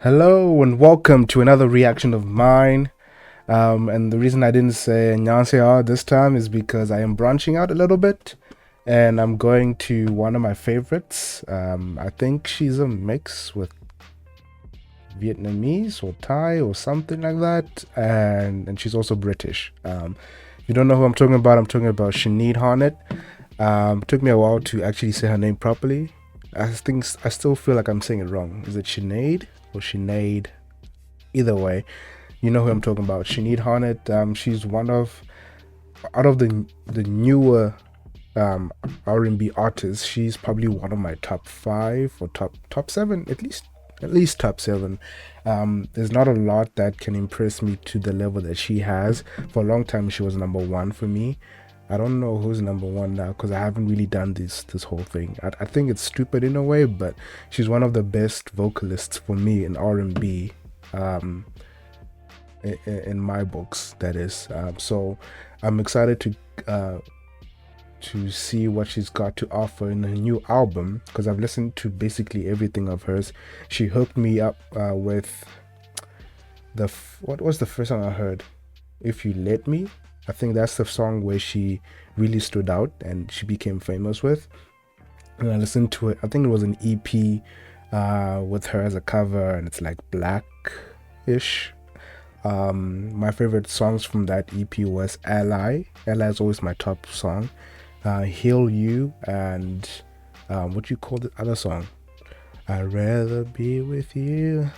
Hello and welcome to another reaction of mine. And the reason I didn't say annyeonghaseyo this time is because I am branching out a little bit, and I'm going to one of my favorites. I think she's a mix with Vietnamese or Thai or something like that, and she's also British. If you don't know who I'm talking about Sinead Harnett. It took me a while to actually say her name properly. I still feel like I'm saying it wrong. Is it Sinead or Sinead? Either way, you know who I'm talking about. Sinead Harnett. She's one of out of the newer R&B artists. She's probably one of my top five or top seven, at least top seven. There's not a lot that can impress me to the level that she has. For a long time, she was number one for me. I don't know who's number one now because I haven't really done this whole thing. I think it's stupid in a way, but she's one of the best vocalists for me in R&B. In my books, that is. So I'm excited to see what she's got to offer in her new album, because I've listened to basically everything of hers. She hooked me up with what was the first song I heard? If You Let Me. I think that's the song where she really stood out and she became famous with. And I listened to it. I think it was an EP with her as a cover, and it's like black-ish. My favorite songs from that EP was Ally. Ally is always my top song. Heal You, and what you call the other song? I'd rather be with you.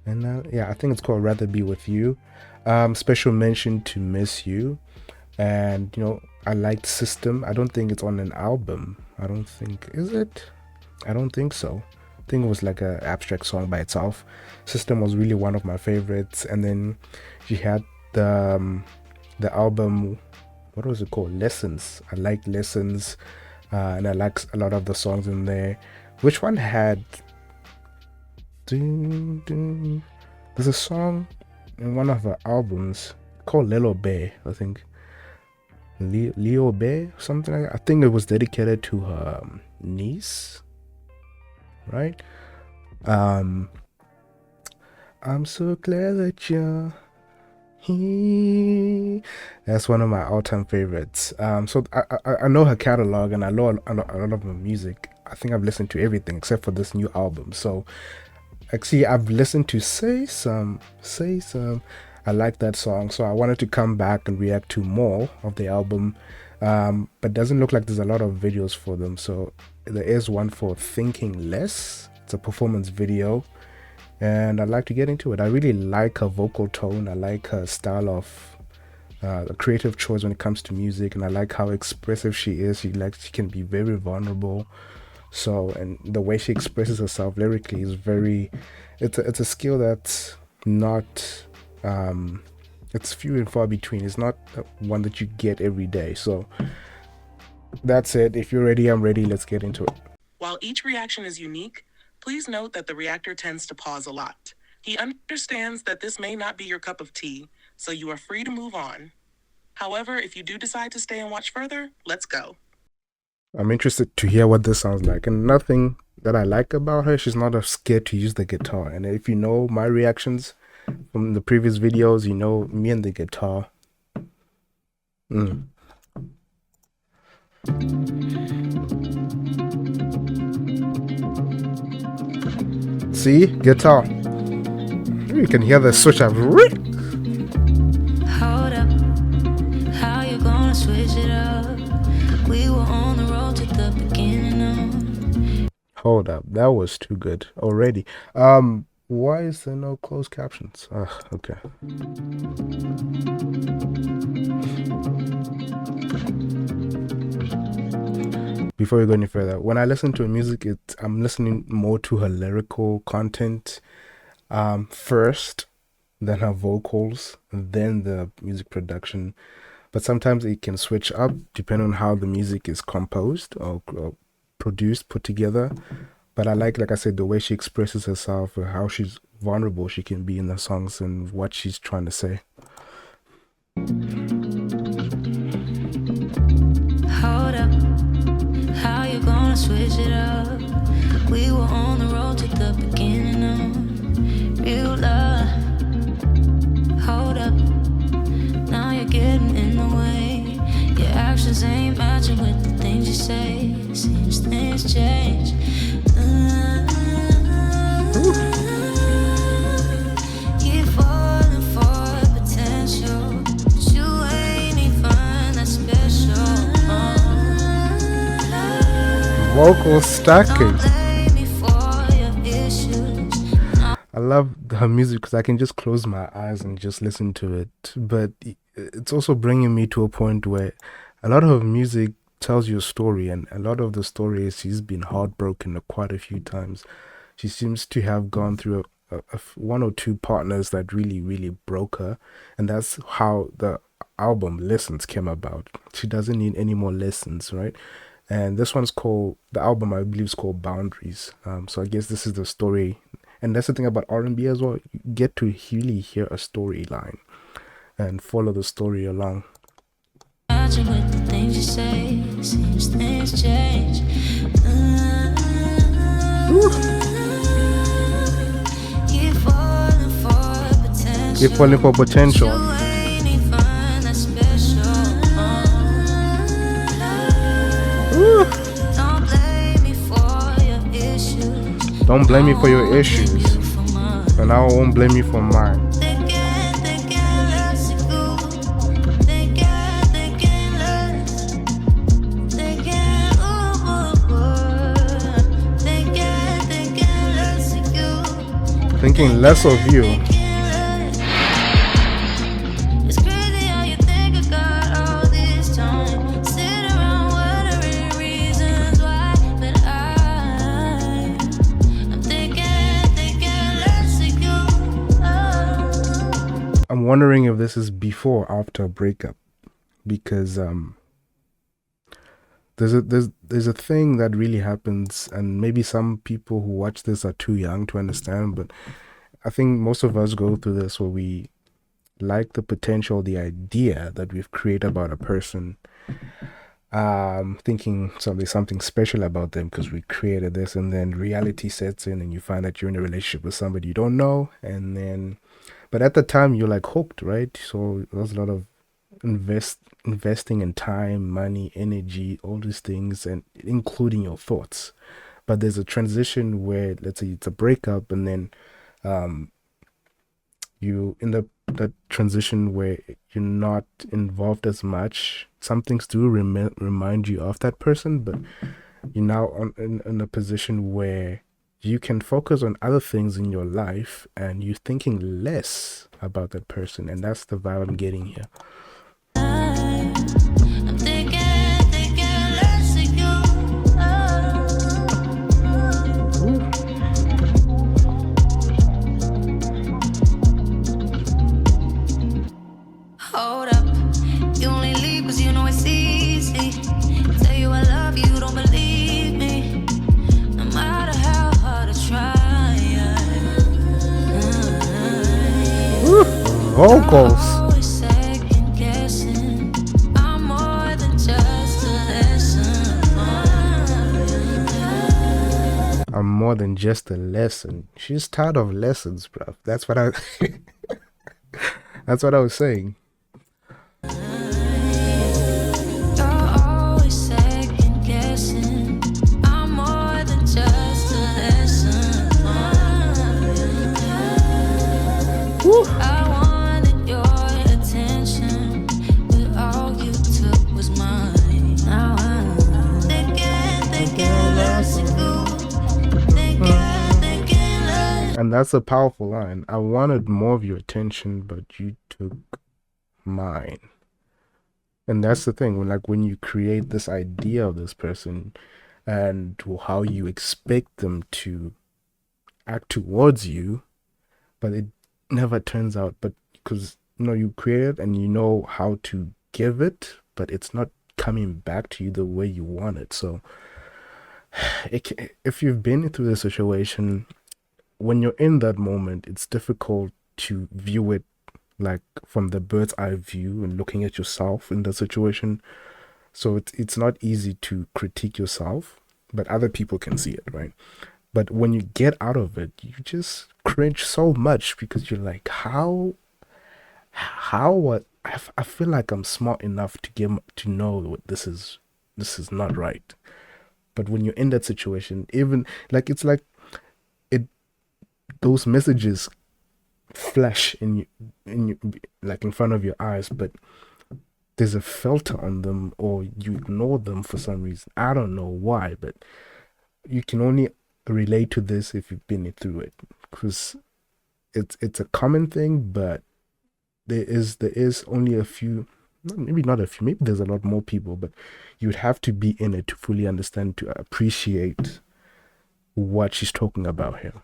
Yeah, I think it's called Rather Be With You. Special mention to Miss You. And I liked System. I don't think it's on an album. Is it? I don't think so. I think it was like an abstract song by itself. System was really one of my favorites. And then she had the album, what was it called? Lessons. I liked Lessons, and I liked a lot of the songs in there. Which one had there's a song in one of her albums called Lilo Bay, I think. Leo Bay, something like that. I think it was dedicated to her niece, right? I'm so glad that you're here. That's one of my all-time favorites. So I know her catalog, and I know a lot of her music. I think I've listened to everything except for this new album. So actually, I've listened to Say Some. I like that song, so I wanted to come back and react to more of the album. But doesn't look like there's a lot of videos for them. So there is one for Thinking Less. It's a performance video, and I'd like to get into it. I really like her vocal tone. I like her style of creative choice when it comes to music, and I like how expressive she is. She can be very vulnerable. So, and the way she expresses herself lyrically is it's a skill that's not, it's few and far between. It's not one that you get every day. So that's it. If you're ready, I'm ready. Let's get into it. While each reaction is unique, please note that the reactor tends to pause a lot. He understands that this may not be your cup of tea, so you are free to move on. However, if you do decide to stay and watch further, let's go. I'm interested to hear what this sounds like. And nothing that I like about her, she's not scared to use the guitar. And if you know my reactions from the previous videos, you know me and the guitar. See? Guitar. You can hear the switch up. Hold up, how you gonna switch it up? We were on the road to the beginning. Hold up, that was too good already. Why is there no closed captions? Okay. Before we go any further, when I listen to her music, I'm listening more to her lyrical content first, then her vocals, then the music production. But sometimes it can switch up depending on how the music is composed or produced, put together. But I like I said, the way she expresses herself, or how she's vulnerable she can be in the songs and what she's trying to say. Hold up, how you gonna switch it up? We were on the road things change. Ooh. Keep falling for potential, but you ain't even that special. Vocal Don't stacking. blame me for your issues. I love her music because I can just close my eyes and just listen to it. But it's also bringing me to a point where a lot of her music tells you a story, and a lot of the story is she's been heartbroken quite a few times. She seems to have gone through one or two partners that really, really broke her, and that's how the album Lessons came about. She doesn't need any more lessons, right? And this one's called, the album I believe is called Boundaries. So I guess this is the story, and that's the thing about R&B as well. You get to really hear a storyline and follow the story along. Watching with the things you say, seems things change. Keep falling for potential. Keep falling for potential. You ain't even that special. Ooh. Don't blame me for your issues. Don't blame me for your issues, You for mine. and I won't blame you for mine. Thinking less of you. Thinking less. Thinking, thinking less of you. Thinking less of you. It's crazy how you think I got all this time. Sit around wondering reasons why, but I'm thinking less of you. Oh. I'm wondering if this is before or after a breakup, because there's a thing that really happens, and maybe some people who watch this are too young to understand, but I think most of us go through this where we like the potential, the idea that we've created about a person, thinking something special about them because we created this, and then reality sets in and you find that you're in a relationship with somebody you don't know, and then but at the time you're like hooked, right? So there's a lot of investing in time, money, energy, all these things, and including your thoughts. But there's a transition where, let's say it's a breakup, and then you in the transition where you're not involved as much. Some things do remind you of that person, but you're now in a position where you can focus on other things in your life, and you're thinking less about that person, and that's the vibe I'm getting here. I'm thinking less of you. Hold up, you only leave 'cause you know it's easy. Tell you I love you, don't believe me. No matter how hard I try. Vocals. Always second guessing. I'm more than just a lesson. I'm more than just a lesson. She's tired of lessons, bruv. That's what I that's what I was saying. You're always second guessing. I'm more than just a lesson. I wanted your attention, but all you took was mine. Now I'm thinking less of you. Thinking less. And that's a powerful line. I wanted more of your attention, but you took mine. And that's the thing, when you create this idea of this person and how you expect them to act towards you, but it never turns out, but because you create it and you know how to give it, but it's not coming back to you the way you want it. So if you've been through the situation, when you're in that moment, it's difficult to view it like from the bird's eye view and looking at yourself in the situation. So it's not easy to critique yourself, but other people can see it, right? But when you get out of it, you just cringe so much because you're like, what? I feel like I'm smart enough to know what this is not right. But when you're in that situation, even like it's like it those messages flash in you, like in front of your eyes, but there's a filter on them, or you ignore them for some reason. I don't know why, but you can only relate to this if you've been through it, because it's a common thing, but there is only a few, maybe not a few, maybe there's a lot more people, but you would have to be in it to fully understand, to appreciate what she's talking about here.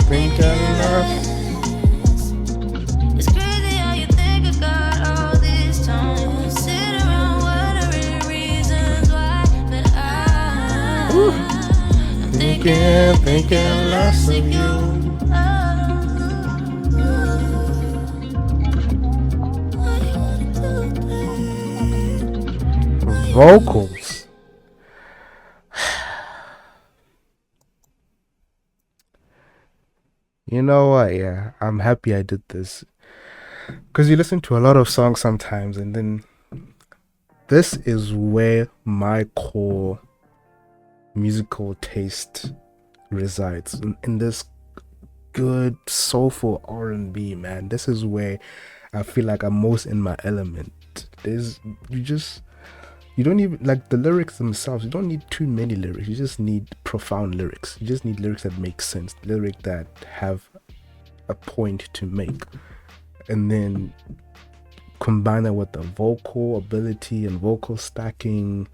Think enough. It's crazy how you think I got all this time. Sit around wondering reasons why, but I'm thinking less of you. Vocals. You know what? Yeah, I'm happy I did this, because you listen to a lot of songs sometimes, and then this is where my core musical taste resides, in this good soulful R&B, man. This is where I feel like I'm most in my element. You don't even like the lyrics themselves. You don't need too many lyrics. You just need profound lyrics. You just need lyrics that make sense, lyrics that have a point to make, and then combine that with the vocal ability and vocal stacking,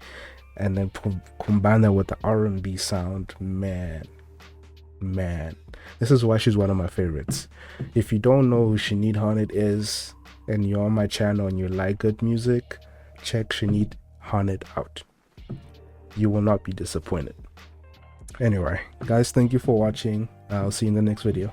and then combine that with the R&B sound. Man, this is why she's one of my favorites. If you don't know who Sinead Harnett is, and you're on my channel and you like good music, check Sinead Harnett out. You will not be disappointed. Anyway, guys, thank you for watching. I'll see you in the next video.